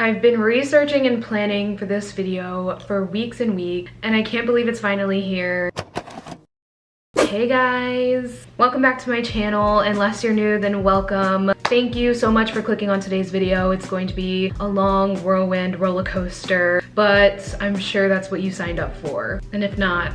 I've been researching and planning for this video for weeks and weeks, and I can't believe it's finally here. Hey guys! Welcome back to my channel. Unless you're new, then welcome. Thank you so much for clicking on today's video. It's going to be a long whirlwind roller coaster, but I'm sure that's what you signed up for. And if not,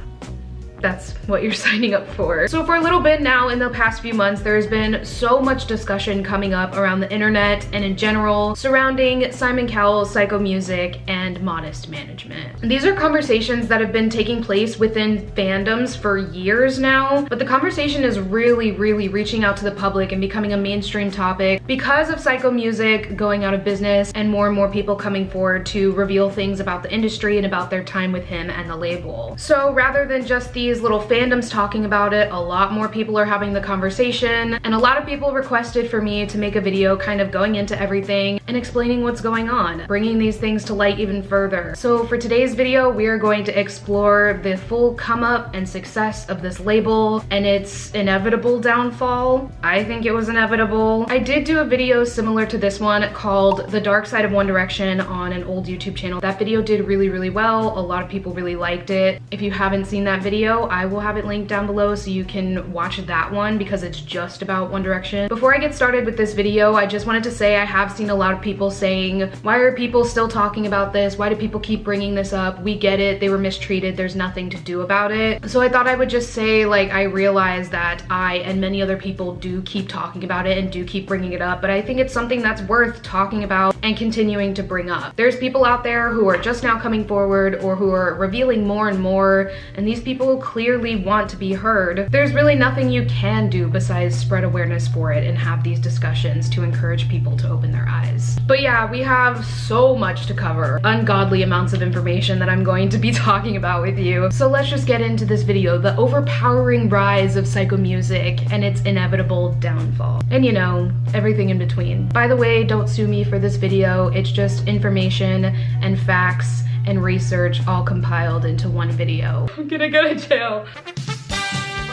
that's what you're signing up for. So for a little bit now, in the past few months, there's been so much discussion coming up around the internet and in general surrounding Simon Cowell's Syco music and modest management. These are conversations that have been taking place within fandoms for years now, but the conversation is really reaching out to the public and becoming a mainstream topic because of Syco music going out of business and more people coming forward to reveal things about the industry and about their time with him and the label. So rather than just these little fandoms talking about it, a lot more people are having the conversation, and a lot of people requested for me to make a video kind of going into everything and explaining what's going on, bringing these things to light even further. So for today's video, we are going to explore the full come up and success of this label and its inevitable downfall. I think it was inevitable. I did do a video similar to this one called The Dark Side of One Direction on an old YouTube channel. That video did really well. A lot of people really liked it. If you haven't seen that video, I will have it linked down below so you can watch that one because it's just about One Direction. Before I get started with this video, I just wanted to say I have seen a lot of people saying, why are people still talking about this? Why do people keep bringing this up? We get it, they were mistreated, there's nothing to do about it. So I thought I would just say, like, I realize that I and many other people do keep talking about it and do keep bringing it up, but I think it's something that's worth talking about and continuing to bring up. There's people out there who are just now coming forward or who are revealing more and more, and these people clearly want to be heard. There's really nothing you can do besides spread awareness for it and have these discussions to encourage people to open their eyes. But yeah, we have so much to cover. Ungodly amounts of information that I'm going to be talking about with you. So let's just get into this video. The overpowering rise of Syco music and its inevitable downfall. And you know, everything in between. By the way, don't sue me for this video. It's just information and facts and research all compiled into one video. I'm gonna go to jail.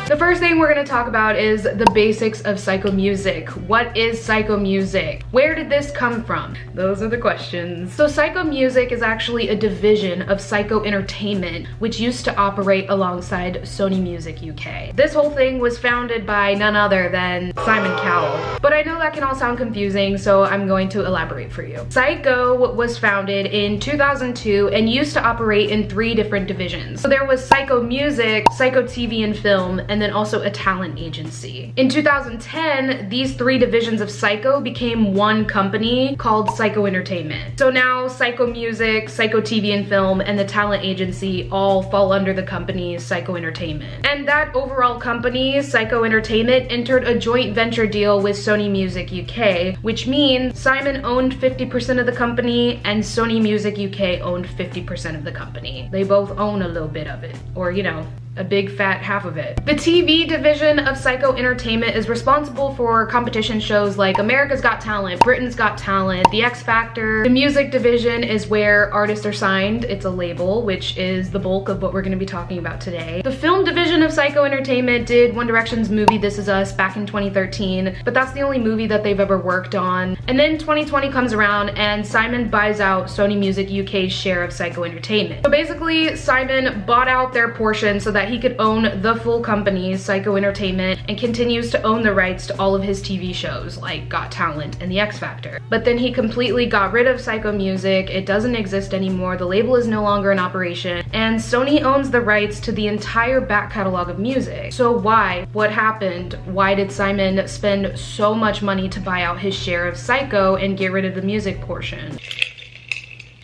The first thing we're going to talk about is the basics of Syco music. What is Syco music? Where did this come from? Those are the questions. So Syco music is actually a division of Syco Entertainment, which used to operate alongside Sony Music UK. This whole thing was founded by none other than Simon Cowell. But I know that can all sound confusing, so I'm going to elaborate for you. Syco was founded in 2002 and used to operate in 3 different divisions. So there was Syco Music, Syco TV and Film, and then also a talent agency. In 2010, these 3 divisions of Syco became one company called Syco Entertainment. So now Syco Music, Syco TV and Film, and the talent agency all fall under the company Syco Entertainment. And that overall company, Syco Entertainment, entered a joint venture deal with Sony Music UK, which means Simon owned 50% of the company and Sony Music UK owned 50% of the company. They both own a little bit of it, or you know, a big fat half of it. The TV division of Syco Entertainment is responsible for competition shows like America's Got Talent, Britain's Got Talent, The X Factor. The music division is where artists are signed. It's a label, which is the bulk of what we're gonna be talking about today. The film division of Syco Entertainment did One Direction's movie This Is Us back in 2013, but that's the only movie that they've ever worked on. And then 2020 comes around and Simon buys out Sony Music UK's share of Syco Entertainment. So basically, Simon bought out their portion so that he could own the full company, Syco Entertainment, and continues to own the rights to all of his TV shows like Got Talent and The X Factor. But then he completely got rid of Syco Music. It doesn't exist anymore. The label is no longer in operation, and Sony owns the rights to the entire back catalog of music. So why? What happened? Why did Simon spend so much money to buy out his share of Syco and get rid of the music portion?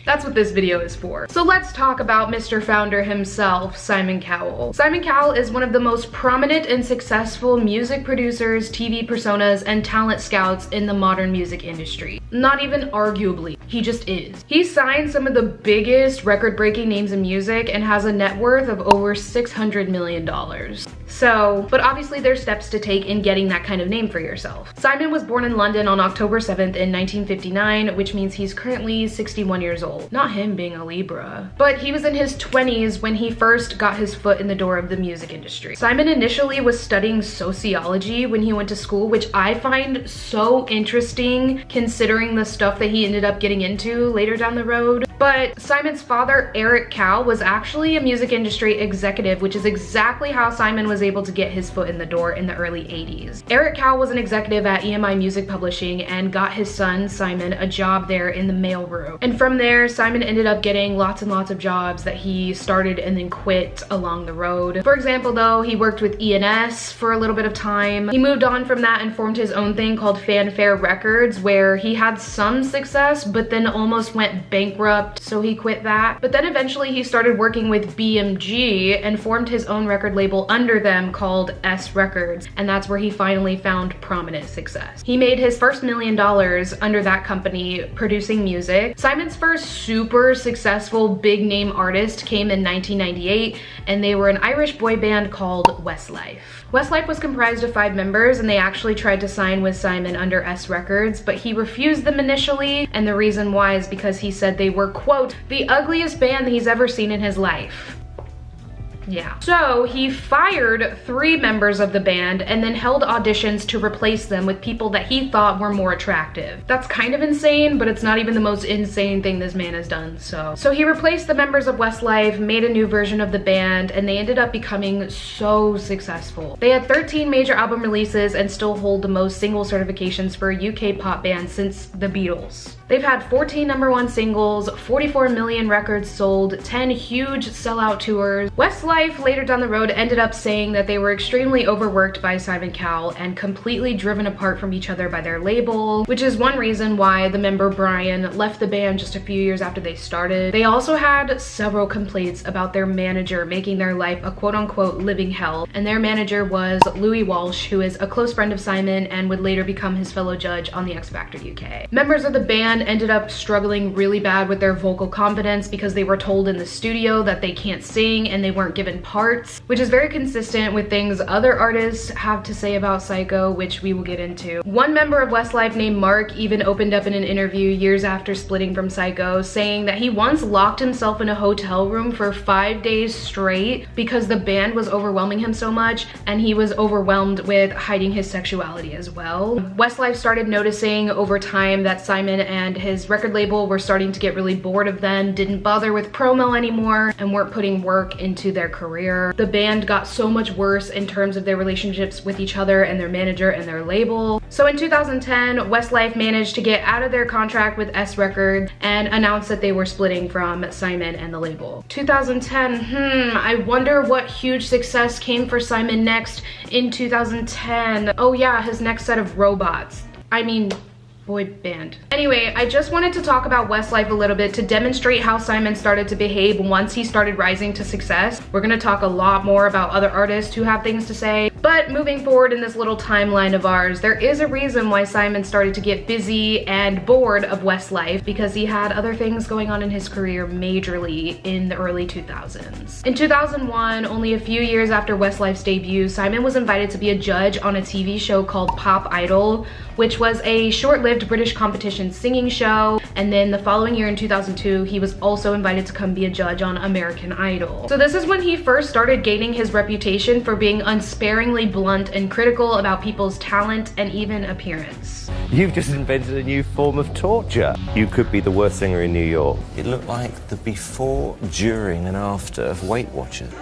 That's what this video is for. So let's talk about Mr. Founder himself, Simon Cowell. Simon Cowell is one of the most prominent and successful music producers, TV personas, and talent scouts in the modern music industry. Not even arguably, he just is. He signed some of the biggest record-breaking names in music and has a net worth of over $600 million. So, but obviously there's steps to take in getting that kind of name for yourself. Simon was born in London on October 7th in 1959, which means he's currently 61 years old. Not him being a Libra. But he was in his 20s when he first got his foot in the door of the music industry. Simon initially was studying sociology when he went to school, which I find so interesting considering during the stuff that he ended up getting into later down the road. But Simon's father, Eric Cowell, was actually a music industry executive, which is exactly how Simon was able to get his foot in the door in the early 80s. Eric Cowell was an executive at EMI Music Publishing and got his son, Simon, a job there in the mailroom. And from there, Simon ended up getting lots and lots of jobs that he started and then quit along the road. For example, though, he worked with E&S for a little bit of time. He moved on from that and formed his own thing called Fanfare Records, where he had some success, but then almost went bankrupt, so he quit that. But then eventually he started working with BMG and formed his own record label under them called S Records, and that's where he finally found prominent success. He made his first $1 million under that company producing music. Simon's first super successful big name artist came in 1998, and they were an Irish boy band called Westlife. Westlife was comprised of 5 members, and they actually tried to sign with Simon under S Records, but he refused them initially, and the reason why is because he said they were, quote, the ugliest band that he's ever seen in his life. Yeah. So he fired 3 members of the band and then held auditions to replace them with people that he thought were more attractive. That's kind of insane, but it's not even the most insane thing this man has done, so he replaced the members of Westlife, made a new version of the band, and they ended up becoming so successful. They had 13 major album releases and still hold the most single certifications for a UK pop band since the Beatles. They've had 14 #1 singles, 44 million records sold, 10 huge sellout tours. Westlife later down the road ended up saying that they were extremely overworked by Simon Cowell and completely driven apart from each other by their label, which is one reason why the member Brian left the band just a few years after they started. They also had several complaints about their manager making their life a quote-unquote living hell, and their manager was Louis Walsh, who is a close friend of Simon and would later become his fellow judge on the X Factor UK. Members of the band ended up struggling really bad with their vocal confidence because they were told in the studio that they can't sing and they weren't given parts, which is very consistent with things other artists have to say about Syco, which we will get into. One member of Westlife named Mark even opened up in an interview years after splitting from Syco, saying that he once locked himself in a hotel room for 5 days straight because the band was overwhelming him so much, and he was overwhelmed with hiding his sexuality as well. Westlife started noticing over time that Simon and his record label were starting to get really bored of them, didn't bother with promo anymore, and weren't putting work into their career. The band got so much worse in terms of their relationships with each other and their manager and their label. So in 2010, Westlife managed to get out of their contract with S Records and announced that they were splitting from Simon and the label. 2010, I wonder what huge success came for Simon next in 2010. Oh yeah, his next set of robots. I mean, boy band. Anyway, I just wanted to talk about Westlife a little bit to demonstrate how Simon started to behave once he started rising to success. We're gonna talk a lot more about other artists who have things to say, but moving forward in this little timeline of ours, there is a reason why Simon started to get busy and bored of Westlife, because he had other things going on in his career majorly in the early 2000s. In 2001, only a few years after Westlife's debut, Simon was invited to be a judge on a TV show called Pop Idol, which was a short-lived British competition singing show, and then the following year in 2002, he was also invited to come be a judge on American Idol. So this is when he first started gaining his reputation for being unsparingly blunt and critical about people's talent and even appearance. You've just invented a new form of torture. You could be the worst singer in New York. It looked like the before, during and after of Weight Watchers.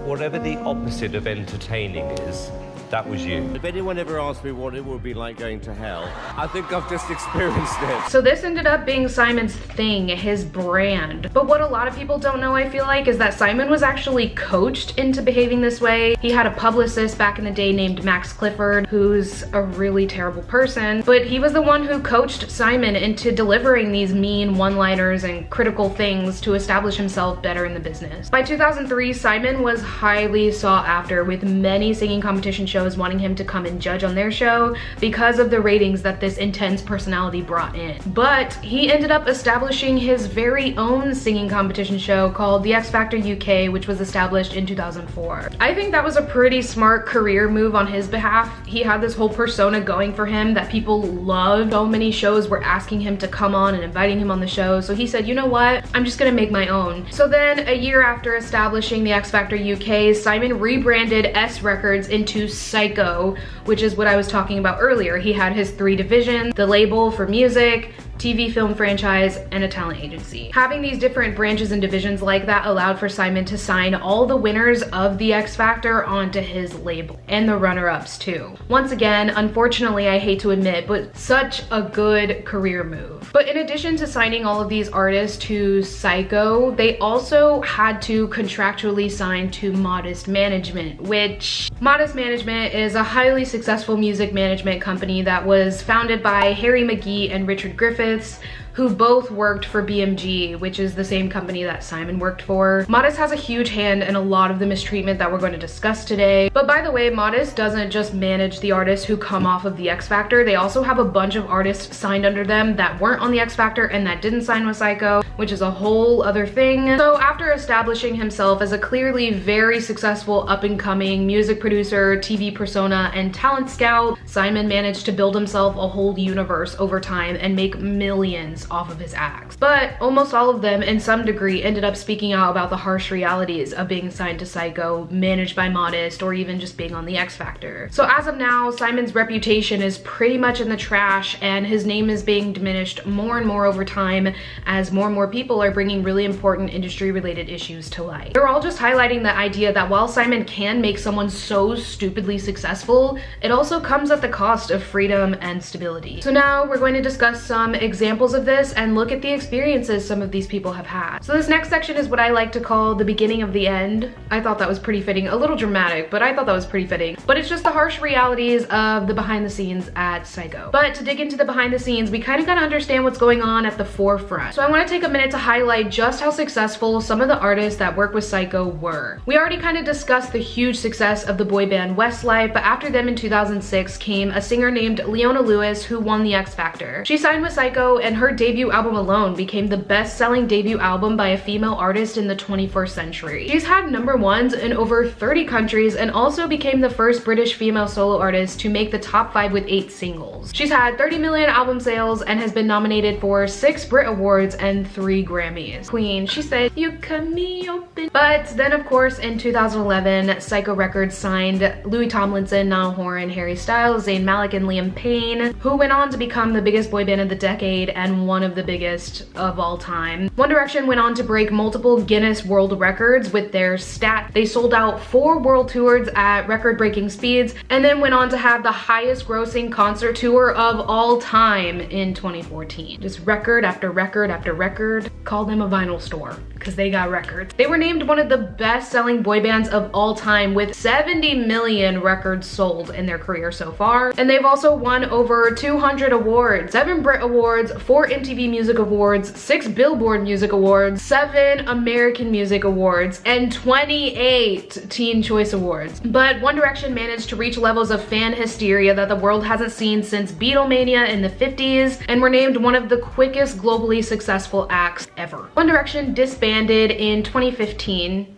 Whatever the opposite of entertaining is, that was you. If anyone ever asked me what it would be like going to hell, I think I've just experienced it. So this ended up being Simon's thing, his brand. But what a lot of people don't know, I feel like, is that Simon was actually coached into behaving this way. He had a publicist back in the day named Max Clifford, who's a really terrible person, but he was the one who coached Simon into delivering these mean one-liners and critical things to establish himself better in the business. By 2003, Simon was highly sought after, with many singing competition shows wanting him to come and judge on their show because of the ratings that this intense personality brought in. But he ended up establishing his very own singing competition show called the X Factor UK, which was established in 2004. I think that was a pretty smart career move on his behalf. He had this whole persona going for him that people loved. So many shows were asking him to come on and inviting him on the show, so he said, you know what, I'm just gonna make my own. So then a year after establishing the X Factor UK, Simon rebranded S Records into Syco, which is what I was talking about earlier. He had his 3 divisions: the label for music, TV film franchise, and a talent agency. Having these different branches and divisions like that allowed for Simon to sign all the winners of the X Factor onto his label, and the runner-ups too. Once again, unfortunately, I hate to admit, but such a good career move. But in addition to signing all of these artists to Syco, they also had to contractually sign to Modest Management, which Modest Management is a highly successful music management company that was founded by Harry McGee and Richard Griffiths, who both worked for BMG, which is the same company that Simon worked for. Modest has a huge hand in a lot of the mistreatment that we're going to discuss today. But by the way, Modest doesn't just manage the artists who come off of the X Factor. They also have a bunch of artists signed under them that weren't on the X Factor and that didn't sign with Syco, which is a whole other thing. So after establishing himself as a clearly very successful up-and-coming music producer, TV persona, and talent scout, Simon managed to build himself a whole universe over time and make millions off of his acts. But almost all of them, in some degree, ended up speaking out about the harsh realities of being signed to Syco, managed by Modest, or even just being on the X Factor. So as of now, Simon's reputation is pretty much in the trash, and his name is being diminished more and more over time as more and more people are bringing really important industry-related issues to light. They're all just highlighting the idea that while Simon can make someone so stupidly successful, it also comes at the cost of freedom and stability. So now we're going to discuss some examples of this and look at the experiences some of these people have had. So this next section is what I like to call the beginning of the end. I thought that was pretty fitting, a little dramatic, but I thought that was pretty fitting. But it's just the harsh realities of the behind the scenes at Syco. But to dig into the behind the scenes, we kind of gotta understand what's going on at the forefront. So I want to take a minute to highlight just how successful some of the artists that work with Syco were. We already kind of discussed the huge success of the boy band Westlife, but after them in 2006 came a singer named Leona Lewis who won the X Factor. She signed with Syco, and her debut album alone became the best-selling debut album by a female artist in the 21st century. She's had #1s in over 30 countries and also became the first British female solo artist to make the top 5 with 8 singles. She's had 30 million album sales and has been nominated for 6 Brit Awards and 3 Grammys. Queen, she said, "You cut me open." But then of course in 2011, Syco Records signed Louis Tomlinson, Niall Horan, Harry Styles, Zayn Malik, and Liam Payne, who went on to become the biggest boy band of the decade and one of the biggest of all time. One Direction went on to break multiple Guinness World Records with their stat. They sold out 4 world tours at record-breaking speeds, and then went on to have the highest grossing concert tour of all time in 2014. Just record after record after record. Call them a vinyl store, because they got records. They were named one of the best-selling boy bands of all time with 70 million records sold in their career so far. And they've also won over 200 awards, 7 Brit Awards, 4 MTV Music Awards, 6 Billboard Music Awards, 7 American Music Awards, and 28 Teen Choice Awards. But One Direction managed to reach levels of fan hysteria that the world hasn't seen since Beatlemania in the 50s, and were named one of the quickest globally successful acts ever. One Direction disbanded in 2015.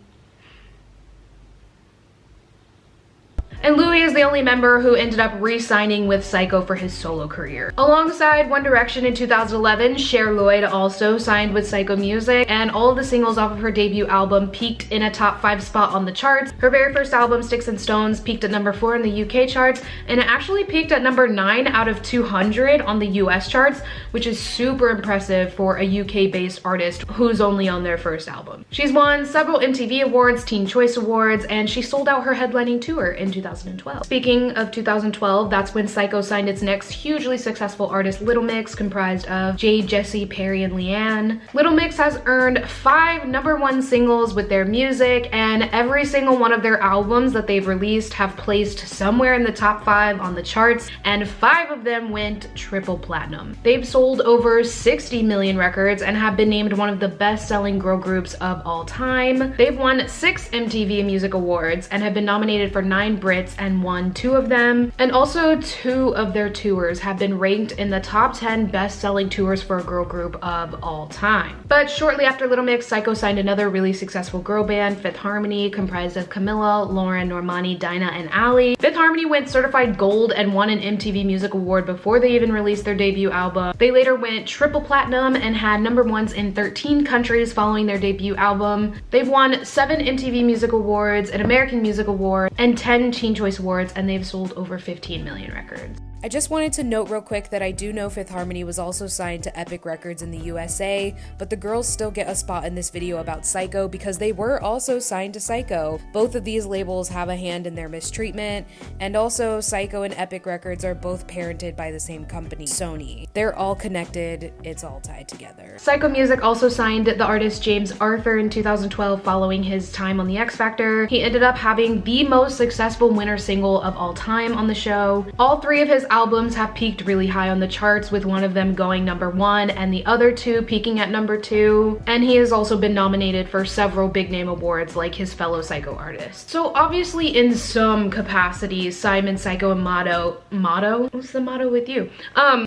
And Louis is the only member who ended up re-signing with Syco for his solo career. Alongside One Direction in 2011, Cher Lloyd also signed with Syco Music, and all of the singles off of her debut album peaked in a top 5 spot on the charts. Her very first album, Sticks and Stones, peaked at #4 in the UK charts, and it actually peaked at #9 out of 200 on the US charts, which is super impressive for a UK-based artist who's only on their first album. She's won several MTV Awards, Teen Choice Awards, and she sold out her headlining tour in 2012. Speaking of 2012, that's when Syco signed its next hugely successful artist, Little Mix, comprised of Jade, Jessie, Perry, and Leanne. Little Mix has earned 5 #1 singles with their music, and every single one of their albums that they've released have placed somewhere in the top 5 on the charts, and 5 of them went triple platinum. They've sold over 60 million records and have been named one of the best-selling girl groups of all time. They've won 6 MTV Music Awards and have been nominated for 9 Brits and won 2 of them. And also 2 of their tours have been ranked in the top 10 best-selling tours for a girl group of all time. But shortly after Little Mix, Syco signed another really successful girl band, Fifth Harmony, comprised of Camilla, Lauren, Normani, Dinah, and Ally. Fifth Harmony went certified gold and won an MTV Music Award before they even released their debut album. They later went triple platinum and had #1s in 13 countries following their debut album. They've won 7 MTV Music Awards, an American Music Award, and 10 Teen Choice Awards, and they've sold over 15 million records. I just wanted to note real quick that I do know Fifth Harmony was also signed to Epic Records in the USA, but the girls still get a spot in this video about Syco because they were also signed to Syco. Both of these labels have a hand in their mistreatment, and also Syco and Epic Records are both parented by the same company, Sony. They're all connected, it's all tied together. Syco Music also signed the artist James Arthur in 2012 following his time on The X Factor. He ended up having the most successful winner single of all time on the show. All three of his albums have peaked really high on the charts, with one of them going #1 and the other two peaking at #2. And he has also been nominated for several big name awards like his fellow Syco artists. So obviously in some capacity, Simon, Syco, and Motto? What's the motto with you?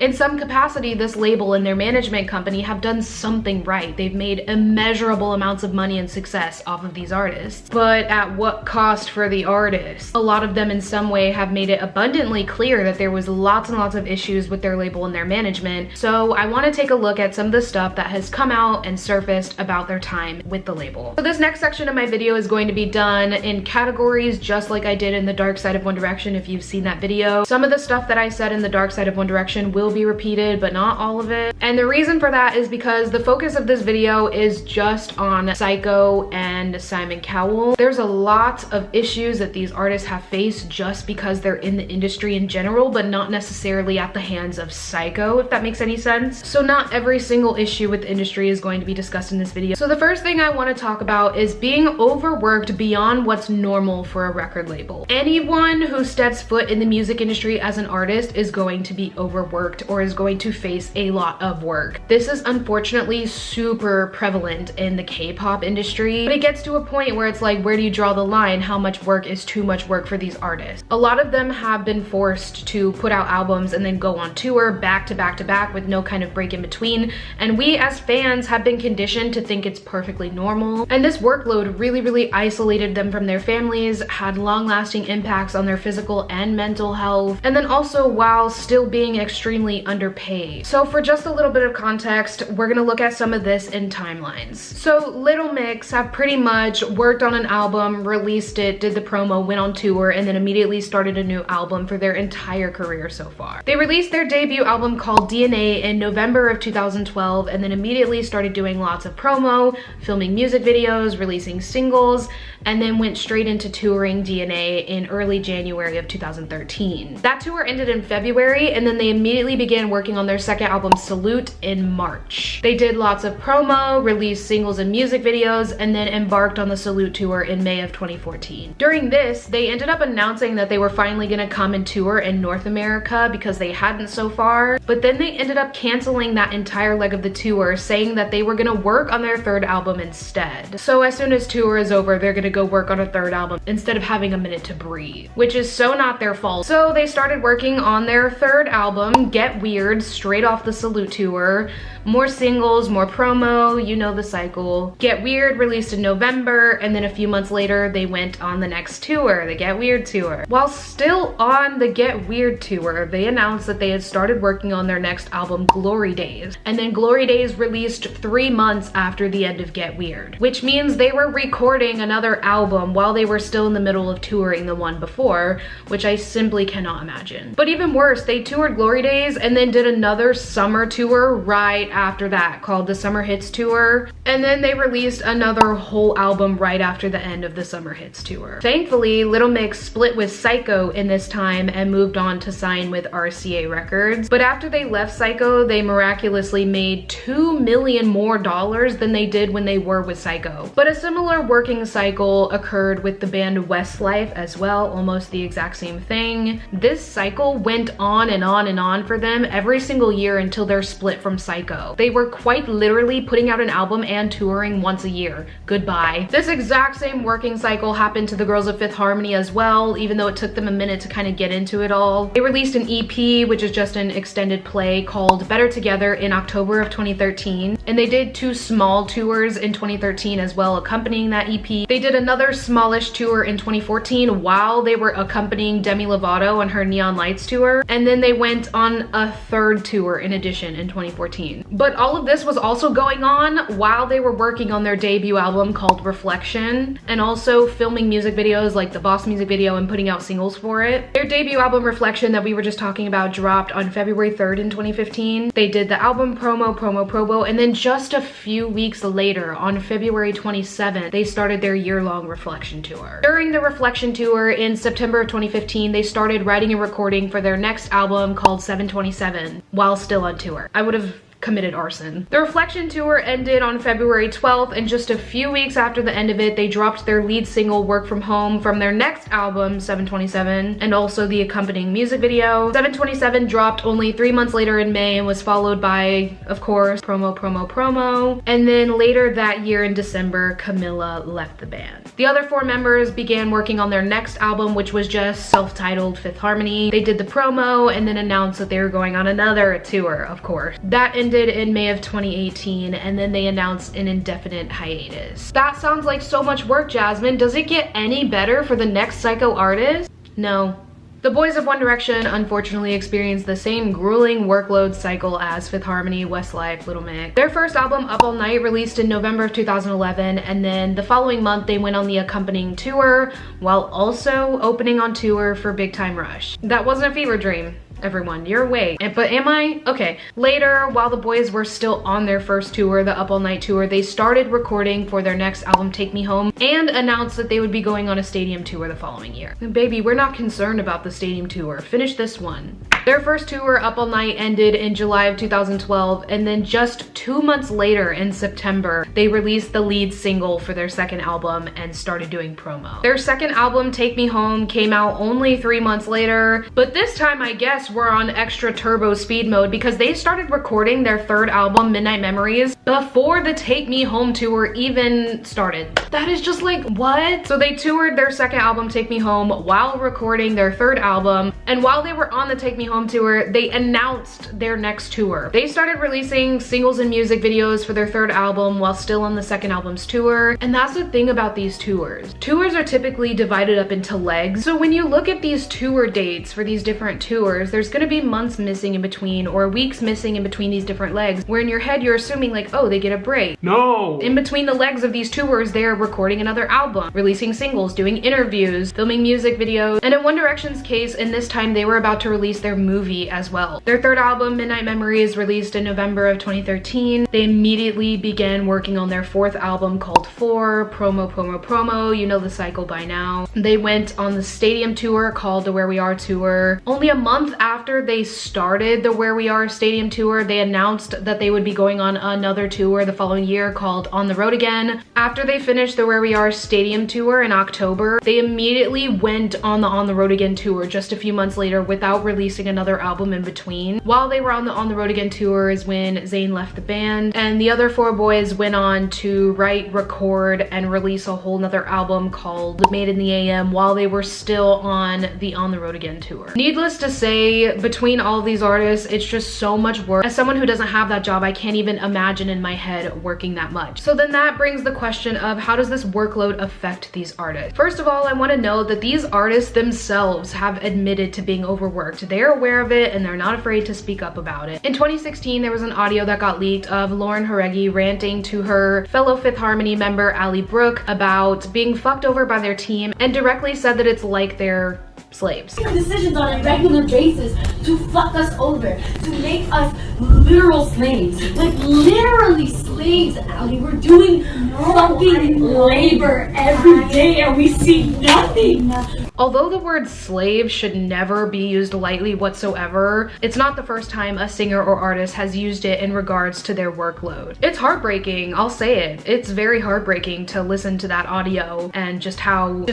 In some capacity, this label and their management company have done something right. They've made immeasurable amounts of money and success off of these artists. But at what cost for the artists? A lot of them in some way have made it abundantly clear that there was lots and lots of issues with their label and their management. So I want to take a look at some of the stuff that has come out and surfaced about their time with the label. So this next section of my video is going to be done in categories, just like I did in the Dark Side of One Direction if you've seen that video. Some of the stuff that I said in the Dark Side of One Direction will be repeated, but not all of it. And the reason for that is because the focus of this video is just on Syco and Simon Cowell. There's a lot of issues that these artists have faced just because they're in the industry in general, but not necessarily at the hands of Syco, if that makes any sense. So not every single issue with the industry is going to be discussed in this video. So the first thing I want to talk about is being overworked beyond what's normal for a record label. Anyone who steps foot in the music industry as an artist is going to be overworked or is going to face a lot of work. This is unfortunately super prevalent in the K-pop industry, but it gets to a point where it's like, where do you draw the line? How much work is too much work for these artists? A lot of them have been forced to put out albums and then go on tour back to back to back with no kind of break in between, and we as fans have been conditioned to think it's perfectly normal. And this workload really isolated them from their families, had long-lasting impacts on their physical and mental health, and then also while still being extremely underpaid. So for just a little bit of context, we're gonna look at some of this in timelines. So Little Mix have pretty much worked on an album, released it, did the promo, went on tour, and then immediately started a new album for their entire career so far. They released their debut album called DNA in November of 2012 and then immediately started doing lots of promo, filming music videos, releasing singles, and then went straight into touring DNA in early January of 2013. That tour ended in February, and then they immediately began working on their second album, Salute, in March. They did lots of promo, released singles and music videos, and then embarked on the Salute tour in May of 2014. During this, they ended up announcing that they were finally gonna come and tour in North America because they hadn't so far, but then they ended up canceling that entire leg of the tour, saying that they were gonna work on their third album instead. So as soon as tour is over, they're gonna go work on a third album instead of having a minute to breathe, which is so not their fault. So they started working on their third album, Get Weird, straight off the Salute tour. More singles, more promo, you know the cycle. Get Weird released in November, and then a few months later, they went on the next tour, the Get Weird tour. While still on the Get Weird tour, they announced that they had started working on their next album, Glory Days. And then Glory Days released 3 months after the end of Get Weird, which means they were recording another album while they were still in the middle of touring the one before, which I simply cannot imagine. But even worse, they toured Glory Days and then did another summer tour right after that called the Summer Hits Tour, and then they released another whole album right after the end of the Summer Hits Tour. Thankfully, Little Mix split with Syco in this time and moved on to sign with RCA Records, but after they left Syco, they miraculously made $2 million more than they did when they were with Syco. But a similar working cycle occurred with the band Westlife as well, almost the exact same thing. This cycle went on and on and on for them every single year until their split from Syco. They were quite literally putting out an album and touring once a year. Goodbye. This exact same working cycle happened to the girls of Fifth Harmony as well, even though it took them a minute to kind of get into it all. They released released an EP, which is just an extended play called Better Together, in October of 2013. And they did 2 small tours in 2013 as well, accompanying that EP. They did another smallish tour in 2014 while they were accompanying Demi Lovato on her Neon Lights tour. And then they went on a 3rd tour in addition in 2014. But all of this was also going on while they were working on their debut album called Reflection, and also filming music videos like the Boss music video and putting out singles for it. Their debut album Reflection that we were just talking about dropped on February 3rd in 2015. They did the album promo, and then just a few weeks later, on February 27th, they started their year-long Reflection tour. During the Reflection tour in September of 2015, they started writing and recording for their next album called 727 while still on tour. I would have committed arson. The Reflection tour ended on February 12th, and just a few weeks after the end of it, they dropped their lead single Work From Home from their next album 727, and also the accompanying music video. 727 dropped only 3 months later in May and was followed by, of course, promo, and then later that year in December, Camilla left the band. The other 4 members began working on their next album, which was just self-titled Fifth Harmony. They did the promo and then announced that they were going on another tour, of course. That ended in May of 2018, and then they announced an indefinite hiatus. That sounds like so much work, Jasmine. Does it get any better for the next Syco artist? No. The boys of One Direction unfortunately experienced the same grueling workload cycle as Fifth Harmony, Westlife, Little Mix. Their first album, Up All Night, released in November of 2011, and then the following month they went on the accompanying tour while also opening on tour for Big Time Rush. That wasn't a fever dream. Everyone, you're awake. But am I? Okay. Later, while the boys were still on their first tour, the Up All Night tour, they started recording for their next album, Take Me Home, and announced that they would be going on a stadium tour the following year. And baby, we're not concerned about the stadium tour. Finish this one. Their first tour, Up All Night, ended in July of 2012, and then just 2 months later in September, they released the lead single for their second album and started doing promo. Their second album, Take Me Home, came out only 3 months later, but this time I guess we're on extra turbo speed mode because they started recording their third album, Midnight Memories, before the Take Me Home tour even started. That is just like, what? So they toured their second album, Take Me Home, while recording their third album, and while they were on the Take Me Home tour, they announced their next tour. They started releasing singles and music videos for their third album while still on the second album's tour, and that's the thing about these tours. Tours are typically divided up into legs, so when you look at these tour dates for these different tours, there's gonna be months missing in between or weeks missing in between these different legs, where in your head you're assuming like, oh, they get a break. No! In between the legs of these tours, they're recording another album, releasing singles, doing interviews, filming music videos, and in One Direction's case, in this time they were about to release their movie as well. Their third album, Midnight Memories, released in November of 2013. They immediately began working on their fourth album called 4, promo, you know the cycle by now. They went on the stadium tour called the Where We Are tour. Only a month after they started the Where We Are stadium tour, they announced that they would be going on another tour the following year called On the Road Again. After they finished the Where We Are stadium tour in October, they immediately went on the Road Again tour just a few months later without releasing another album in between. While they were on the Road Again tour is when Zayn left the band, and the other 4 boys went on to write, record, and release a whole nother album called Made in the AM while they were still on the Road Again tour. Needless to say, between all of these artists, it's just so much work. As someone who doesn't have that job, I can't even imagine in my head working that much. So then that brings the question of how does this workload affect these artists? First of all, I want to know that these artists themselves have admitted to being overworked. They're aware of it and they're not afraid to speak up about it. In 2016, there was an audio that got leaked of Lauren Jareggi ranting to her fellow Fifth Harmony member Ali Brooke about being fucked over by their team, and directly said that it's like they're slaves. Decisions on a regular basis to fuck us over, to make us literal slaves. Like literally slaves, Ali. We're doing fucking labor every day and we see nothing. Although the word slave should never be used lightly whatsoever, it's not the first time a singer or artist has used it in regards to their workload. It's heartbreaking, I'll say it. It's very heartbreaking to listen to that audio and just how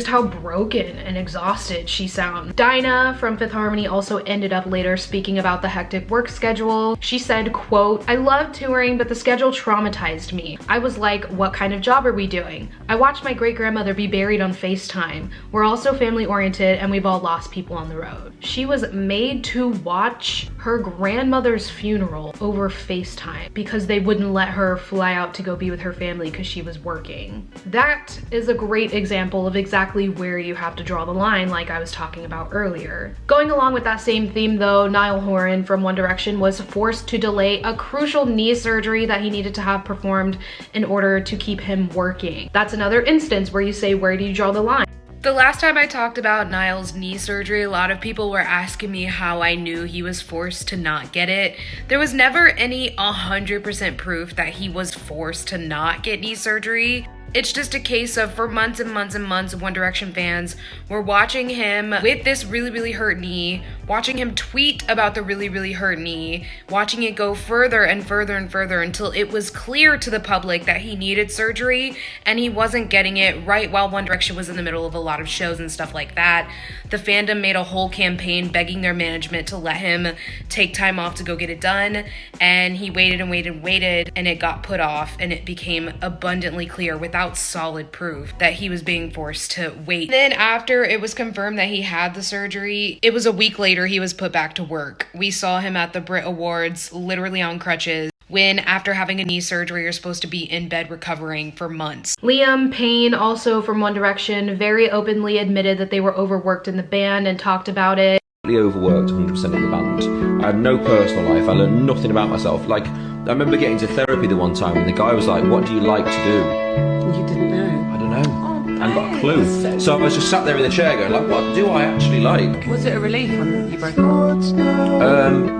broken and exhausted she sounds. Dinah from Fifth Harmony also ended up later speaking about the hectic work schedule. She said, quote, "I love touring, but the schedule traumatized traumatized me. I was like, what kind of job are we doing? I watched my great-grandmother be buried on FaceTime. We're also family-oriented and we've all lost people on the road. She was made to watch her grandmother's funeral over FaceTime because they wouldn't let her fly out to go be with her family because she was working. That is a great example of exactly where you have to draw the line, like I was talking about earlier. Going along with that same theme though, Niall Horan from One Direction was forced to delay a crucial knee surgery that he needed to have performed in order to keep him working. That's another instance where you say, where do you draw the line? The last time I talked about Niall's knee surgery, a lot of people were asking me how I knew he was forced to not get it. There was never any 100% proof that he was forced to not get knee surgery. It's just a case of, for months and months and months, One Direction fans were watching him with this really, really hurt knee, watching him tweet about the really, really hurt knee, watching it go further and further and further until it was clear to the public that he needed surgery and he wasn't getting it right while One Direction was in the middle of a lot of shows and stuff like that. The fandom made a whole campaign begging their management to let him take time off to go get it done, and he waited and waited and waited, and it got put off, and it became abundantly clear without solid proof that he was being forced to wait. Then after it was confirmed that he had the surgery, it was a week later he was put back to work. We saw him at the Brit Awards literally on crutches, when after having a knee surgery you're supposed to be in bed recovering for months. Liam Payne, also from One Direction, very openly admitted that they were overworked in the band and talked about it. Overworked 100% in the band. I had no personal life. I learned nothing about myself. Like, I remember getting to therapy the one time and the guy was like, what do you like to do? You didn't know? I don't know. I hadn't got a clue. So I was just sat there in the chair going like, what do I actually like? Was it a relief when you broke up?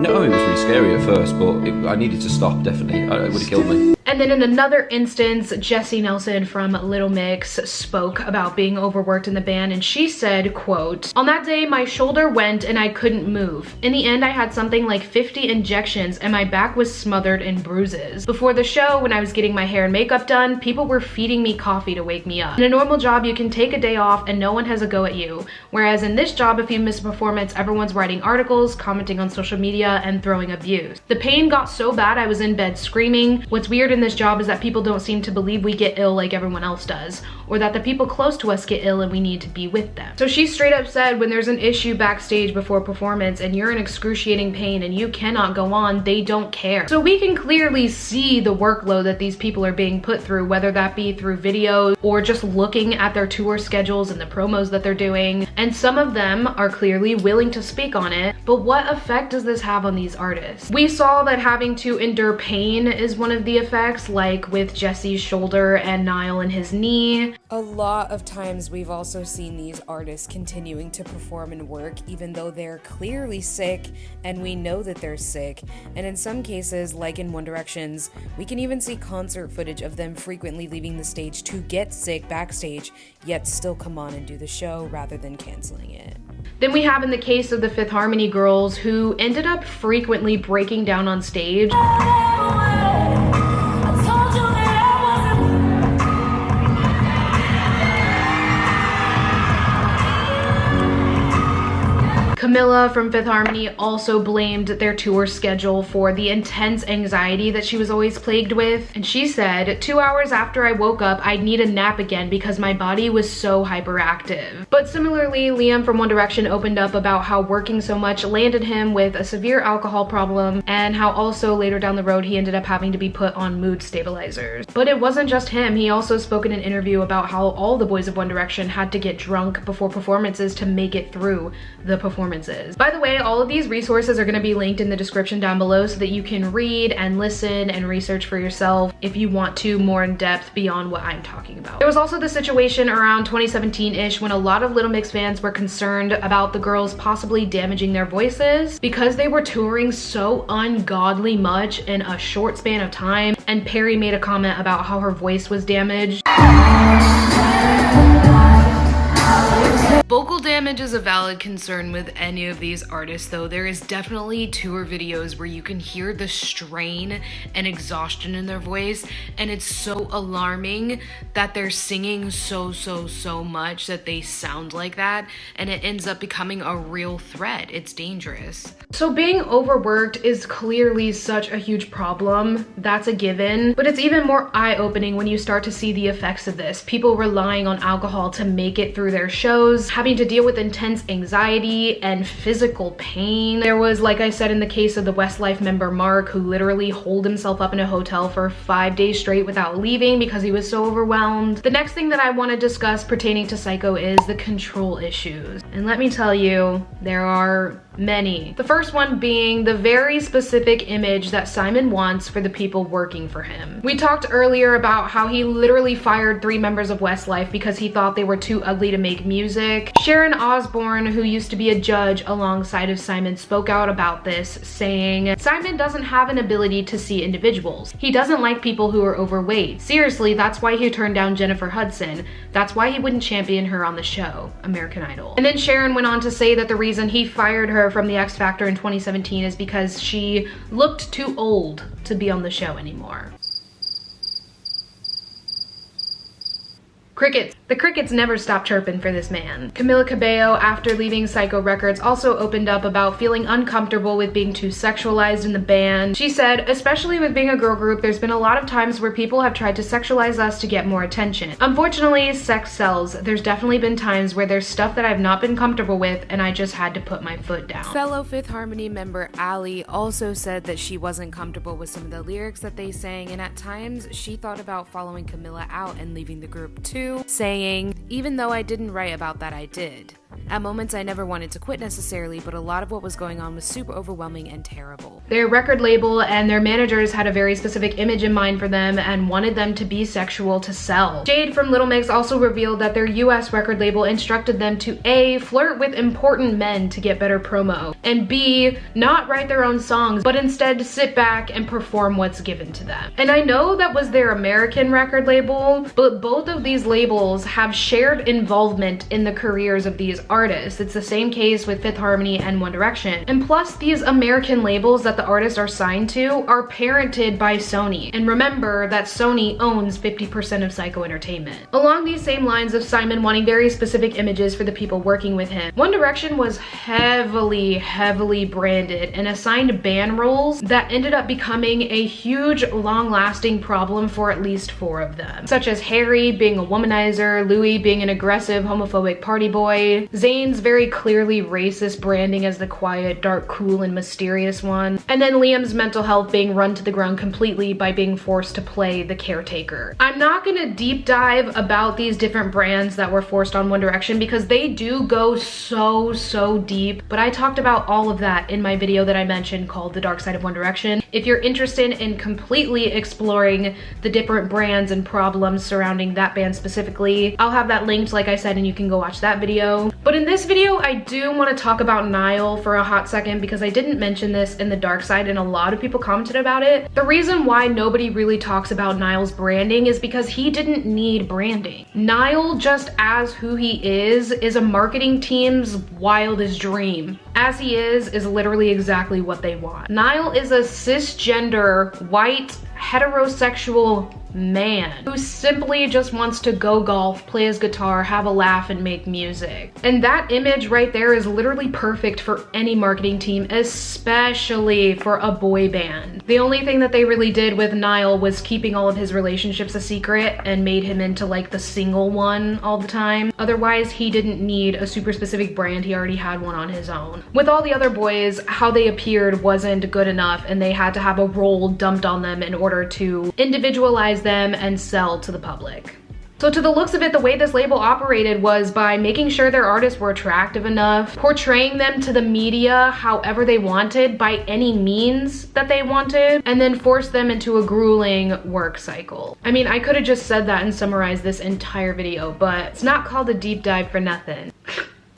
No, it was really scary at first, but I needed to stop, definitely. It would have killed me. And then in another instance, Jessie Nelson from Little Mix spoke about being overworked in the band, and she said, quote, "On that day, my shoulder went and I couldn't move. In the end, I had something like 50 injections and my back was smothered in bruises. Before the show, when I was getting my hair and makeup done, people were feeding me coffee to wake me up. In a normal job, you can take a day off and no one has a go at you. Whereas in this job, if you miss a performance, everyone's writing articles, commenting on social media, and throwing abuse. The pain got so bad I was in bed screaming. What's weird in this job is that people don't seem to believe we get ill like everyone else does, or that the people close to us get ill and we need to be with them." So she straight up said, when there's an issue backstage before performance and you're in excruciating pain and you cannot go on, they don't care. So we can clearly see the workload that these people are being put through, whether that be through videos or just looking at their tour schedules and the promos that they're doing. And some of them are clearly willing to speak on it, but what effect does this have on these artists? We saw that having to endure pain is one of the effects, like with Jesse's shoulder and Niall and his knee. A lot of times we've also seen these artists continuing to perform and work even though they're clearly sick and we know that they're sick. And in some cases, like in One Direction's, we can even see concert footage of them frequently leaving the stage to get sick backstage, yet still come on and do the show rather than canceling it. Then we have in the case of the Fifth Harmony girls who ended up frequently breaking down on stage. Camilla from Fifth Harmony also blamed their tour schedule for the intense anxiety that she was always plagued with. And she said, 2 hours after I woke up, I'd need a nap again because my body was so hyperactive. But similarly, Liam from One Direction opened up about how working so much landed him with a severe alcohol problem and how also later down the road he ended up having to be put on mood stabilizers. But it wasn't just him. He also spoke in an interview about how all the boys of One Direction had to get drunk before performances to make it through the performances. By the way, all of these resources are going to be linked in the description down below so that you can read and listen and research for yourself if you want to more in depth beyond what I'm talking about. There was also the situation around 2017-ish when a lot of Little Mix fans were concerned about the girls possibly damaging their voices because they were touring so ungodly much in a short span of time, and Perry made a comment about how her voice was damaged. Vocal damage is a valid concern with any of these artists though. There is definitely tour videos where you can hear the strain and exhaustion in their voice, and it's so alarming that they're singing so much that they sound like that, and it ends up becoming a real threat. It's dangerous. So being overworked is clearly such a huge problem. That's a given, but it's even more eye-opening when you start to see the effects of this. People relying on alcohol to make it through their shows, having to deal with intense anxiety and physical pain. There was, like I said, in the case of the Westlife member Mark, who literally holed himself up in a hotel for 5 days straight without leaving because he was so overwhelmed. The next thing that I want to discuss pertaining to Syco is the control issues. And let me tell you, there are many. The first one being the very specific image that Simon wants for the people working for him. We talked earlier about how he literally fired 3 members of Westlife because he thought they were too ugly to make music. Sharon Osbourne, who used to be a judge alongside of Simon, spoke out about this, saying, "Simon doesn't have an ability to see individuals. He doesn't like people who are overweight. Seriously, that's why he turned down Jennifer Hudson. That's why he wouldn't champion her on the show, American Idol." And then Sharon went on to say that the reason he fired her from the X Factor in 2017 is because she looked too old to be on the show anymore. Crickets. The crickets never stop chirping for this man. Camila Cabello, after leaving Syco Records, also opened up about feeling uncomfortable with being too sexualized in the band. She said, "Especially with being a girl group, there's been a lot of times where people have tried to sexualize us to get more attention. Unfortunately, sex sells. There's definitely been times where there's stuff that I've not been comfortable with and I just had to put my foot down." Fellow Fifth Harmony member Ali also said that she wasn't comfortable with some of the lyrics that they sang, and at times she thought about following Camila out and leaving the group too, saying, "Even though I didn't write about that, I did. At moments, I never wanted to quit necessarily, but a lot of what was going on was super overwhelming and terrible." Their record label and their managers had a very specific image in mind for them and wanted them to be sexual to sell. Jade from Little Mix also revealed that their US record label instructed them to A, flirt with important men to get better promo, and B, not write their own songs, but instead sit back and perform what's given to them. And I know that was their American record label, but both of these labels have shared involvement in the careers of these artists. It's the same case with Fifth Harmony and One Direction. And plus, these American labels that the artists are signed to are parented by Sony. And remember that Sony owns 50% of Syco Entertainment. Along these same lines of Simon wanting very specific images for the people working with him, One Direction was heavily branded and assigned band roles that ended up becoming a huge, long-lasting problem for at least 4 of them, such as Harry being a womanizer, Louis being an aggressive, homophobic party boy, Zayn's very clearly racist branding as the quiet, dark, cool, and mysterious one, and then Liam's mental health being run to the ground completely by being forced to play the caretaker. I'm not gonna deep dive about these different brands that were forced on One Direction because they do go so deep, but I talked about all of that in my video that I mentioned called The Dark Side of One Direction. If you're interested in completely exploring the different brands and problems surrounding that band specifically, I'll have that linked, like I said, and you can go watch that video. But in this video, I do want to talk about Niall for a hot second because I didn't mention this in The Dark Side and a lot of people commented about it. The reason why nobody really talks about Niall's branding is because he didn't need branding. Niall, just as who he is a marketing team's wildest dream. As he is literally exactly what they want. Niall is a cisgender, white, heterosexual man who simply just wants to go golf, play his guitar, have a laugh, and make music. And that image right there is literally perfect for any marketing team, especially for a boy band. The only thing that they really did with Niall was keeping all of his relationships a secret and made him into like the single one all the time. Otherwise, he didn't need a super specific brand. He already had one on his own. With all the other boys, how they appeared wasn't good enough and they had to have a role dumped on them in order to individualize them and sell to the public. So to the looks of it, the way this label operated was by making sure their artists were attractive enough, portraying them to the media however they wanted, by any means that they wanted, and then force them into a grueling work cycle. I mean, I could have just said that and summarized this entire video, but it's not called a deep dive for nothing.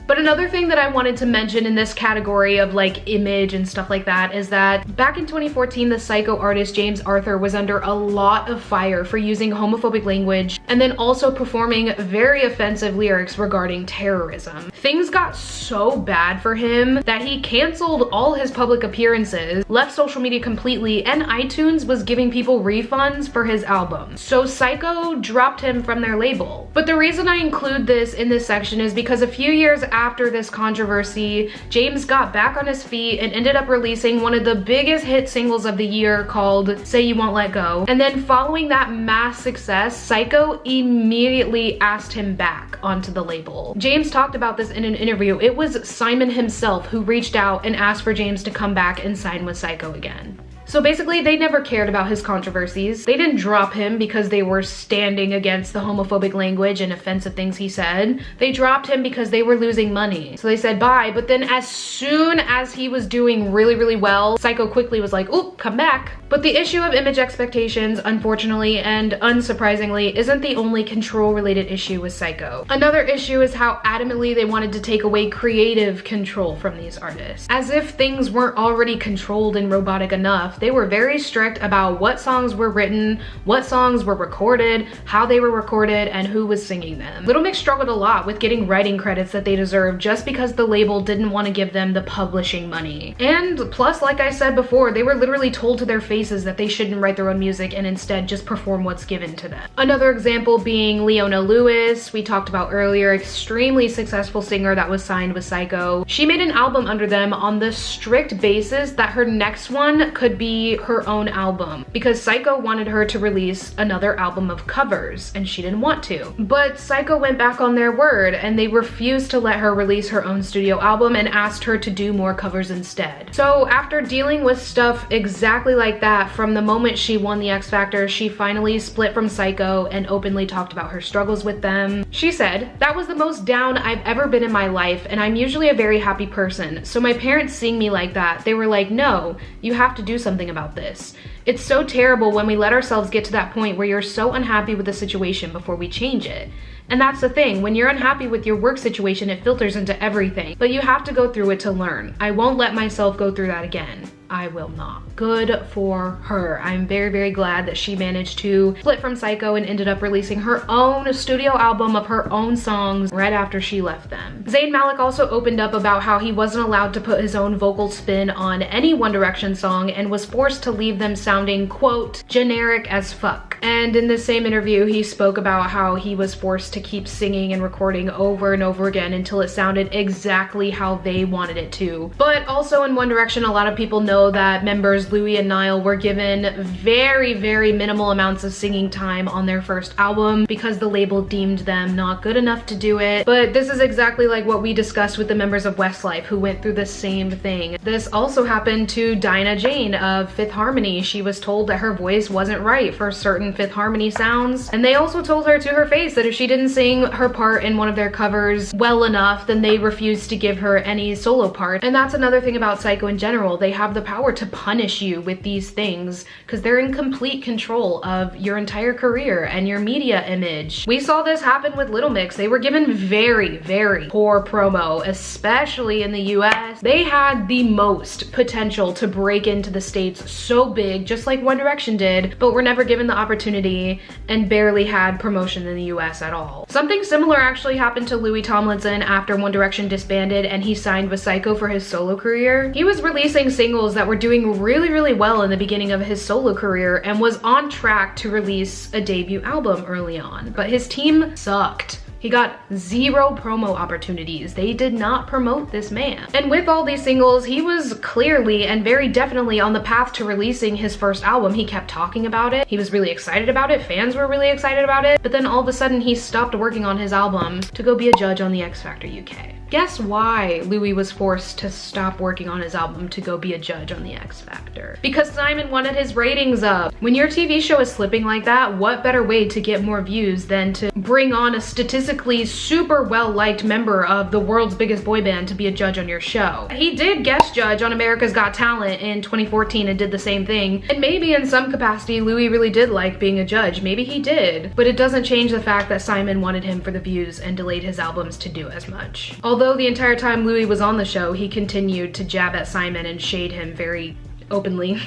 But another thing that I wanted to mention in this category of like image and stuff like that is that back in 2014, the Syco artist James Arthur was under a lot of fire for using homophobic language and then also performing very offensive lyrics regarding terrorism. Things got so bad for him that he canceled all his public appearances, left social media completely, and iTunes was giving people refunds for his album. So Syco dropped him from their label. But the reason I include this in this section is because a few years after this controversy, James got back on his feet and ended up releasing one of the biggest hit singles of the year called Say You Won't Let Go. And then following that mass success, Syco immediately asked him back onto the label. James talked about this in an interview. It was Simon himself who reached out and asked for James to come back and sign with Syco again. So basically, they never cared about his controversies. They didn't drop him because they were standing against the homophobic language and offensive things he said. They dropped him because they were losing money. So they said bye, but then as soon as he was doing really, really well, Syco quickly was like, oop, come back. But the issue of image expectations, unfortunately and unsurprisingly, isn't the only control-related issue with Syco. Another issue is how adamantly they wanted to take away creative control from these artists. As if things weren't already controlled and robotic enough, they were very strict about what songs were written, what songs were recorded, how they were recorded, and who was singing them. Little Mix struggled a lot with getting writing credits that they deserved just because the label didn't want to give them the publishing money. And plus, like I said before, they were literally told to their faces that they shouldn't write their own music and instead just perform what's given to them. Another example being Leona Lewis, we talked about earlier, extremely successful singer that was signed with Syco. She made an album under them on the strict basis that her next one could be her own album because Syco wanted her to release another album of covers and she didn't want to. But Syco went back on their word and they refused to let her release her own studio album and asked her to do more covers instead. So after dealing with stuff exactly like that from the moment she won the X Factor, she finally split from Syco and openly talked about her struggles with them. She said, "That was the most down I've ever been in my life and I'm usually a very happy person. So my parents seeing me like that, they were like, no, you have to do something about this. It's so terrible when we let ourselves get to that point where you're so unhappy with the situation before we change it. And that's the thing, when you're unhappy with your work situation, it filters into everything, but you have to go through it to learn. I won't let myself go through that again. I will not." Good for her. I'm very, very glad that she managed to split from Syco and ended up releasing her own studio album of her own songs right after she left them. Zayn Malik also opened up about how he wasn't allowed to put his own vocal spin on any One Direction song and was forced to leave them sounding, quote, generic as fuck. And in the same interview, he spoke about how he was forced to keep singing and recording over and over again until it sounded exactly how they wanted it to. But also in One Direction, a lot of people know that members Louis and Niall were given very, very minimal amounts of singing time on their first album because the label deemed them not good enough to do it. But this is exactly like what we discussed with the members of Westlife who went through the same thing. This also happened to Dinah Jane of Fifth Harmony. She was told that her voice wasn't right for certain Fifth Harmony sounds, and they also told her to her face that if she didn't sing her part in one of their covers well enough, then they refused to give her any solo part. And that's another thing about Syco in general. They have the power to punish you with these things because they're in complete control of your entire career and your media image. We saw this happen with Little Mix. They were given very, very poor promo, especially in the US. They had the most potential to break into the States so big, just like One Direction did, but were never given the opportunity and barely had promotion in the US at all. Something similar actually happened to Louis Tomlinson after One Direction disbanded and he signed with Syco for his solo career. He was releasing singles that were doing really, really well in the beginning of his solo career and was on track to release a debut album early on, but his team sucked. He got 0 promo opportunities. They did not promote this man. And with all these singles, he was clearly and very definitely on the path to releasing his first album. He kept talking about it. He was really excited about it. Fans were really excited about it. But then all of a sudden he stopped working on his album to go be a judge on the X Factor UK. Guess why Louis was forced to stop working on his album to go be a judge on the X Factor? Because Simon wanted his ratings up. When your TV show is slipping like that, what better way to get more views than to bring on a statistically musically super well-liked member of the world's biggest boy band to be a judge on your show. He did guest judge on America's Got Talent in 2014 and did the same thing. And maybe in some capacity, Louis really did like being a judge. Maybe he did. But it doesn't change the fact that Simon wanted him for the views and delayed his albums to do as much. Although the entire time Louis was on the show, he continued to jab at Simon and shade him very openly.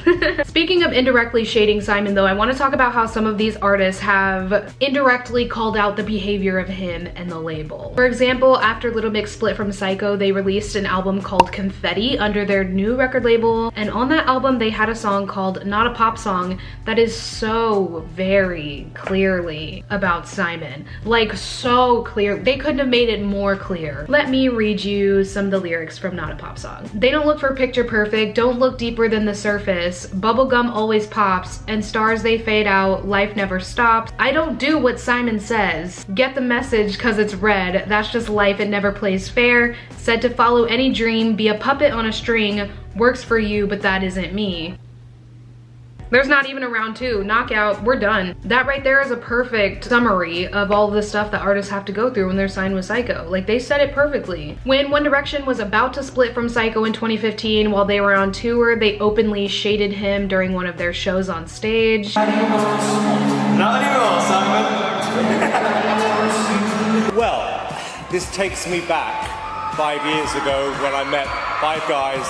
Speaking of indirectly shading Simon though, I want to talk about how some of these artists have indirectly called out the behavior of him and the label. For example, after Little Mix split from Syco, they released an album called Confetti under their new record label, and on that album they had a song called Not a Pop Song that is so very clearly about Simon. Like, so clear. They couldn't have made it more clear. Let me read you some of the lyrics from Not a Pop Song. They don't look for picture perfect, don't look deeper than the surface, bubblegum always pops, and stars they fade out, life never stops. I don't do what Simon says. Get the message cause it's red, that's just life, it never plays fair. Said to follow any dream, be a puppet on a string, works for you but that isn't me. There's not even a round two. Knockout, we're done. That right there is a perfect summary of all the stuff that artists have to go through when they're signed with Syco. Like, they said it perfectly. When One Direction was about to split from Syco in 2015 while they were on tour, they openly shaded him during one of their shows on stage. Not anymore, Simon. Well, this takes me back 5 years ago when I met 5 guys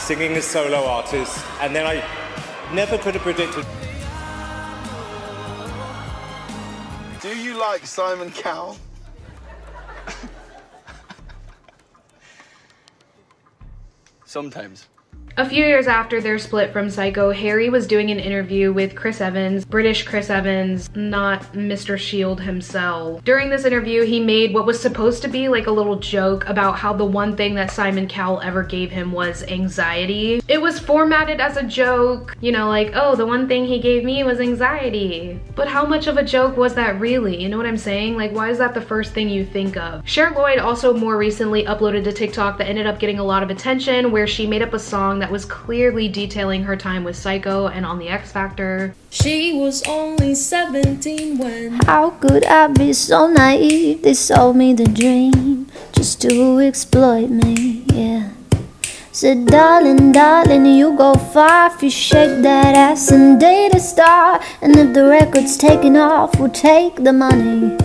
singing as solo artists, and then I never could have predicted. Do you like Simon Cowell? Sometimes. A few years after their split from Syco, Harry was doing an interview with Chris Evans, British Chris Evans, not Mr. Shield himself. During this interview, he made what was supposed to be like a little joke about how the one thing that Simon Cowell ever gave him was anxiety. It was formatted as a joke, you know, like, oh, the one thing he gave me was anxiety. But how much of a joke was that really? You know what I'm saying? Like, why is that the first thing you think of? Cher Lloyd also more recently uploaded to TikTok that ended up getting a lot of attention, where she made up a song that was clearly detailing her time with Syco and on the X Factor. She was only 17 when... How could I be so naive? They sold me the dream just to exploit me, yeah. Said, darling, darling, you go far if you shake that ass and date a star. And if the record's taking off, we'll take the money.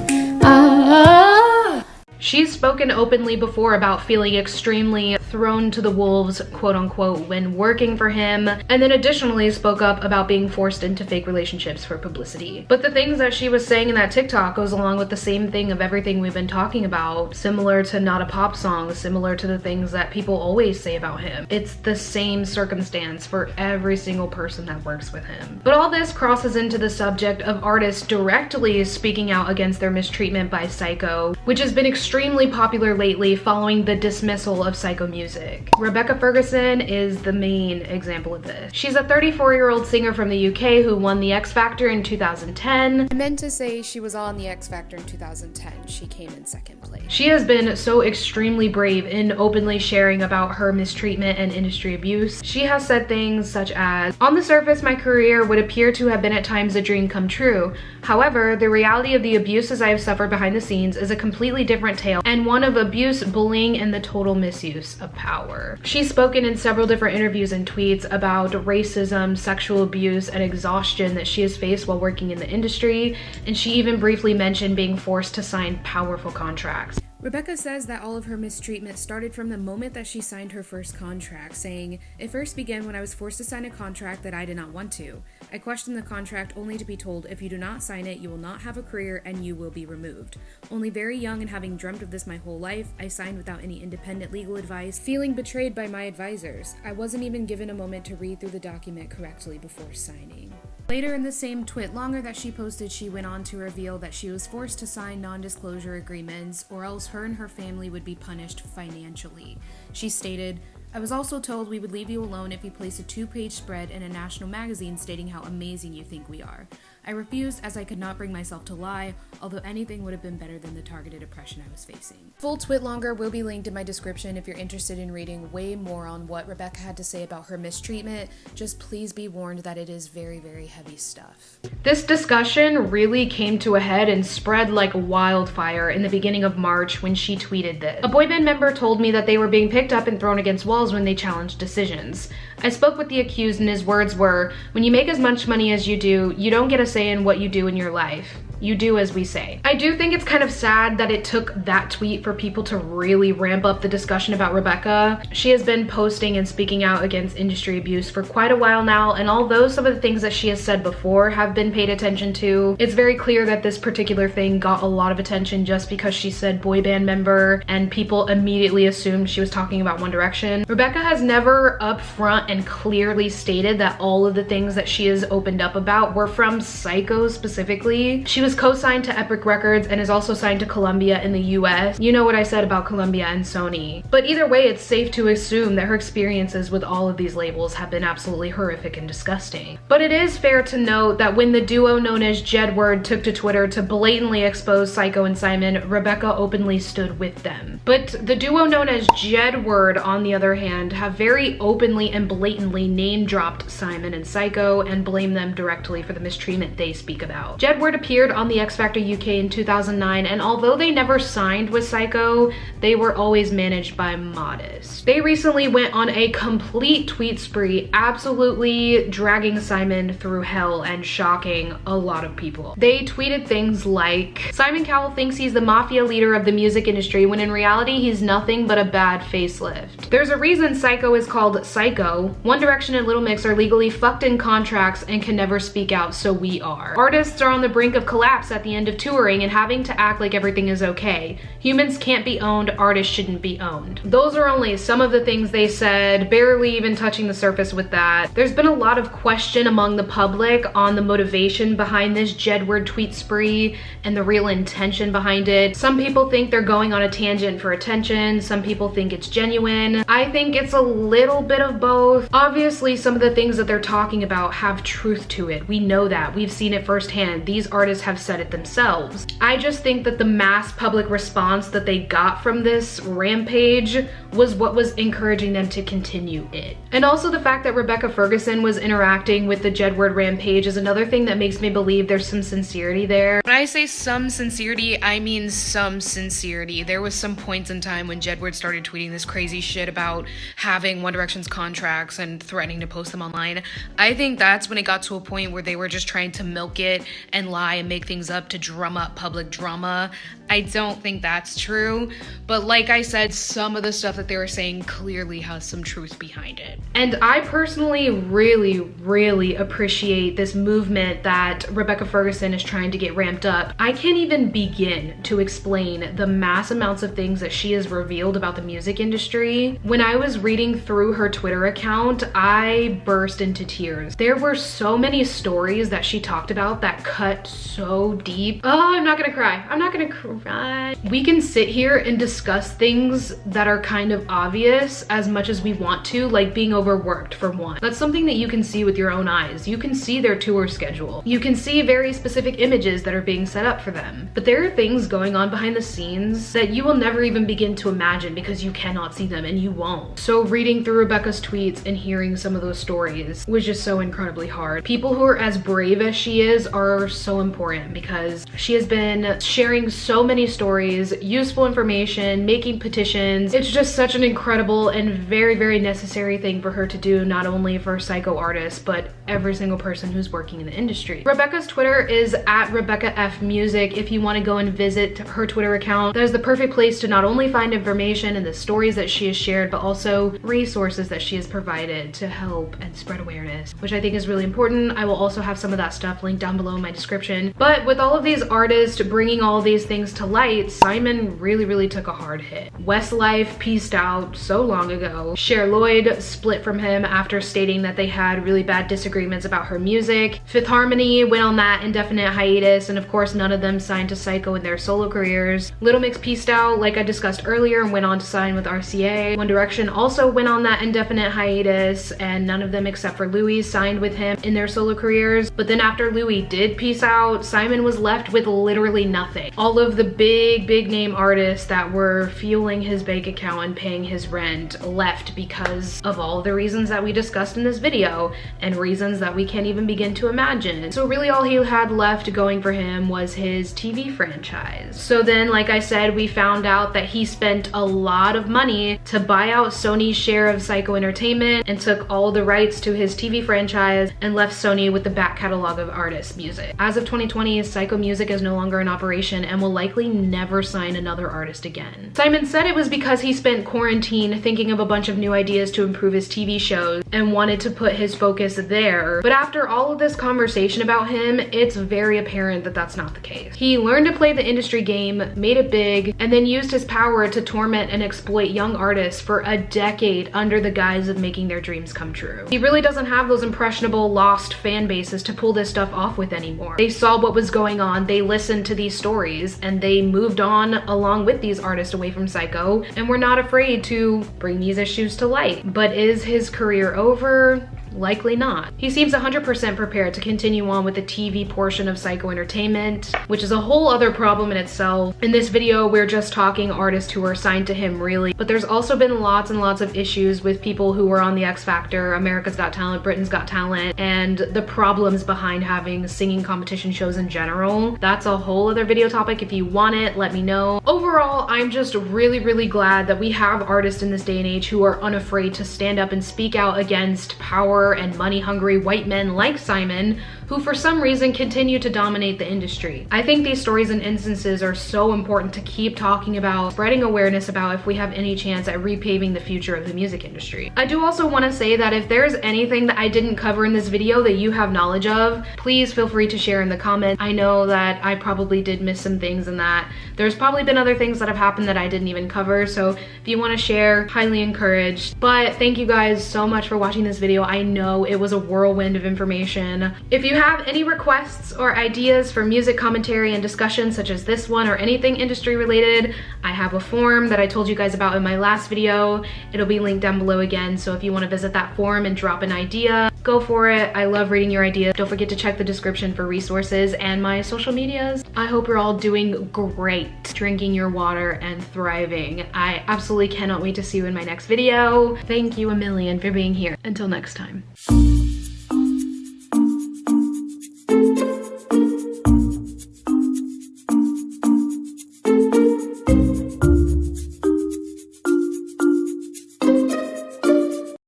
She's spoken openly before about feeling extremely thrown to the wolves, quote unquote, when working for him, and then additionally spoke up about being forced into fake relationships for publicity. But the things that she was saying in that TikTok goes along with the same thing of everything we've been talking about, similar to Not a Pop Song, similar to the things that people always say about him. It's the same circumstance for every single person that works with him. But all this crosses into the subject of artists directly speaking out against their mistreatment by Syco, which has been extremely popular lately following the dismissal of Syco music. Rebecca Ferguson is the main example of this. She's a 34-year-old singer from the UK who won the X Factor in 2010. I meant to say she was on the X Factor in 2010. She came in second place. She has been so extremely brave in openly sharing about her mistreatment and industry abuse. She has said things such as, on the surface, my career would appear to have been at times a dream come true. However, the reality of the abuses I have suffered behind the scenes is a completely different tale, and one of abuse, bullying, and the total misuse of power. She's spoken in several different interviews and tweets about racism, sexual abuse, and exhaustion that she has faced while working in the industry, and she even briefly mentioned being forced to sign powerful contracts. Rebecca says that all of her mistreatment started from the moment that she signed her first contract, saying, "It first began when I was forced to sign a contract that I did not want to. I questioned the contract only to be told if you do not sign it, you will not have a career and you will be removed. Only very young and having dreamt of this my whole life, I signed without any independent legal advice, feeling betrayed by my advisors. I wasn't even given a moment to read through the document correctly before signing." Later in the same twit longer that she posted, she went on to reveal that she was forced to sign non-disclosure agreements or else her and her family would be punished financially. She stated, "I was also told we would leave you alone if you place a 2-page spread in a national magazine stating how amazing you think we are. I refused as I could not bring myself to lie, although anything would have been better than the targeted oppression I was facing. Full twit longer will be linked in my description if you're interested in reading way more on what Rebecca had to say about her mistreatment. Just please be warned that it is very, very heavy stuff. This discussion really came to a head and spread like wildfire in the beginning of March when she tweeted this. A boy band member told me that they were being picked up and thrown against walls when they challenged decisions. I spoke with the accused and his words were, "When you make as much money as you do, you don't get a say in what you do in your life. You do as we say." I do think it's kind of sad that it took that tweet for people to really ramp up the discussion about Rebecca. She has been posting and speaking out against industry abuse for quite a while now, and although some of the things that she has said before have been paid attention to, it's very clear that this particular thing got a lot of attention just because she said boy band member and people immediately assumed she was talking about One Direction. Rebecca has never upfront and clearly stated that all of the things that she has opened up about were from Syco specifically. She was co-signed to Epic Records and is also signed to Columbia in the US. You know what I said about Columbia and Sony. But either way, it's safe to assume that her experiences with all of these labels have been absolutely horrific and disgusting. But it is fair to note that when the duo known as Jedward took to Twitter to blatantly expose Syco and Simon, Rebecca openly stood with them. But the duo known as Jedward, on the other hand, have very openly and blatantly name-dropped Simon and Syco and blamed them directly for the mistreatment they speak about. Jedward appeared on the X Factor UK in 2009, and although they never signed with Syco, they were always managed by Modest. They recently went on a complete tweet spree, absolutely dragging Simon through hell and shocking a lot of people. They tweeted things like, "Simon Cowell thinks he's the mafia leader of the music industry when in reality he's nothing but a bad facelift. There's a reason Syco is called Syco. One Direction and Little Mix are legally fucked in contracts and can never speak out, so we are. Artists are on the brink of collapse at the end of touring and having to act like everything is okay. Humans can't be owned, artists shouldn't be owned." Those are only some of the things they said, barely even touching the surface with that. There's been a lot of question among the public on the motivation behind this Jedward tweet spree and the real intention behind it. Some people think they're going on a tangent for attention, some people think it's genuine. I think it's a little bit of both. Obviously, some of the things that they're talking about have truth to it. We know that. We've seen it firsthand. These artists have said it themselves. I just think that the mass public response that they got from this rampage was what was encouraging them to continue it. And also the fact that Rebecca Ferguson was interacting with the Jedward rampage is another thing that makes me believe there's some sincerity there. When I say some sincerity, I mean some sincerity. There was some points in time when Jedward started tweeting this crazy shit about having One Direction's contracts and threatening to post them online. I think that's when it got to a point where they were just trying to milk it and lie and make things up to drum up public drama. I don't think that's true, but like I said, some of the stuff that they were saying clearly has some truth behind it. And I personally really appreciate this movement that Rebecca Ferguson is trying to get ramped up. I can't even begin to explain the mass amounts of things that she has revealed about the music industry. When I was reading through her Twitter account, I burst into tears. There were so many stories that she talked about that cut so deep. Oh, I'm not gonna cry. I'm not gonna cry. We can sit here and discuss things that are kind of obvious as much as we want to, like being overworked for one. That's something that you can see with your own eyes. You can see their tour schedule. You can see very specific images that are being set up for them. But there are things going on behind the scenes that you will never even begin to imagine because you cannot see them and you won't. So reading through Rebecca's tweets and hearing some of those stories was just so incredibly hard. People who are as brave as she is are so important because she has been sharing so many stories, useful information, making petitions. It's just such an incredible and very necessary thing for her to do, not only for Syco artists, but every single person who's working in the industry. Rebecca's Twitter is @RebeccaFMusic. If you want to go and visit her Twitter account, that is the perfect place to not only find information and the stories that she has shared, but also resources that she has provided to help and spread awareness, which I think is really important. I will also have some of that stuff linked down below in my description. But with all of these artists bringing all these things to light, Simon really took a hard hit. Westlife pieced out so long ago. Cher Lloyd split from him after stating that they had really bad disagreements about her music. Fifth Harmony went on that indefinite hiatus, and of course none of them signed to Syco in their solo careers. Little Mix pieced out, like I discussed earlier and went on to sign with RCA. One Direction also went on that indefinite hiatus, and none of them except for Louis signed with him in their solo careers. But then after Louis did peace out, Simon was left with literally nothing. All of the big name artists that were fueling his bank account and paying his rent left because of all the reasons that we discussed in this video, and reasons that we can't even begin to imagine. So really all he had left going for him was his TV franchise. So then, like I said, we found out that he spent a lot of money to buy out Sony's share of Syco Entertainment and took all the rights to his TV franchise and left Sony with the back catalog of artists' music. As of 2020, Syco Music is no longer in operation and will likely never sign another artist again. Simon said it was because he spent quarantine thinking of a bunch of new ideas to improve his TV shows and wanted to put his focus there. But after all of this conversation about him, it's very apparent that that's not the case. He learned to play the industry game, made it big, and then used his power to torment and exploit young artists for a decade under the guise of making their dreams come true. He really doesn't have those impressionable, lost fan bases to pull this stuff off with anymore. They saw what was going on, they listened to these stories, and they moved on along with these artists away from Syco, and were not afraid to bring these issues to light. But is his career over? Likely not. He seems 100% prepared to continue on with the TV portion of Syco Entertainment, which is a whole other problem in itself. In this video, we're just talking artists who are signed to him, really, but there's also been lots and lots of issues with people who were on the X Factor, America's Got Talent, Britain's Got Talent, and the problems behind having singing competition shows in general. That's a whole other video topic. If you want it, let me know. Overall, I'm just really glad that we have artists in this day and age who are unafraid to stand up and speak out against power and money-hungry white men like Simon, who for some reason continue to dominate the industry. I think these stories and instances are so important to keep talking about, spreading awareness about if we have any chance at repaving the future of the music industry. I do also want to say that if there's anything that I didn't cover in this video that you have knowledge of, please feel free to share in the comments. I know that I probably did miss some things in that. There's probably been other things that have happened that I didn't even cover, so if you want to share, highly encouraged. But thank you guys so much for watching this video. I know it was a whirlwind of information. If you have any requests or ideas for music commentary and discussion such as this one or anything industry related, I have a form that I told you guys about in my last video. It'll be linked down below again, so if you want to visit that forum and drop an idea, go for it. I love reading your ideas. Don't forget to check the description for resources and my social medias. I hope you're all doing great, drinking your water and thriving. I absolutely cannot wait to see you in my next video. Thank you a million for being here. Until next time.